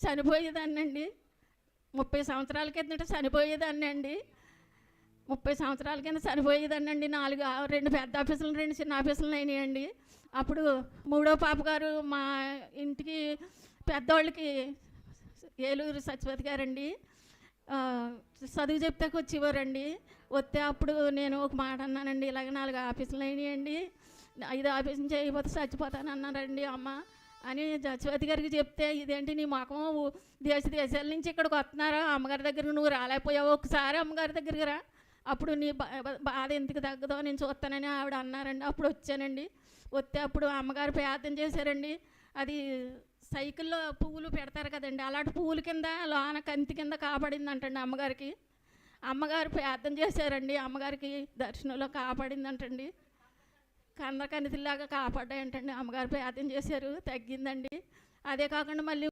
చనిపోయేదాన్నండి. 30 సంవత్సరాల కిందట చనిపోయేదాన్ని అండి. 30 సంవత్సరాల కింద చనిపోయేదాన్నండి. 2 పెద్ద ఆఫీసులు, 2 చిన్న ఆఫీసులు అయినాయండి. అప్పుడు మూడో పాప గారు మా ఇంటికి పెద్దోళ్ళకి ఏలూరు సత్యవతి గారండి చదువు చెప్తాకి వచ్చేవారండి. వస్తే అప్పుడు నేను ఒక మాట అన్నానండి, ఇలాగ 4 ఆఫీసులు అయినాయండి, 5 ఆఫీసులు చేయకపోతే చచ్చిపోతాను అన్నారండి అమ్మ అని సత్యవతి గారికి చెప్తే, ఇదేంటి నీ ముఖం దేశాల నుంచి ఇక్కడికి వస్తున్నారా, అమ్మగారి దగ్గరికి నువ్వు రాలేకపోయావు, ఒకసారి అమ్మగారి దగ్గరికి రా, అప్పుడు నీ బాధ ఎందుకు తగ్గదో నేను చూస్తానని ఆవిడ అన్నారండి. అప్పుడు వచ్చానండి. వస్తే అప్పుడు అమ్మగారు ప్రార్థన చేశారండి. అది సైకిల్లో పువ్వులు పెడతారు కదండి, అలాంటి పువ్వుల కింద లోన కంతి కింద కాపాడిందంటండి అమ్మగారికి. అమ్మగారు ప్రార్థన చేశారండి, అమ్మగారికి దర్శనంలో కాపాడిందంటండి. కందకనితిలాగా కాపాడాయంటండి. అమ్మగారు ప్రార్థన చేశారు, తగ్గిందండి. అదే కాకుండా మళ్ళీ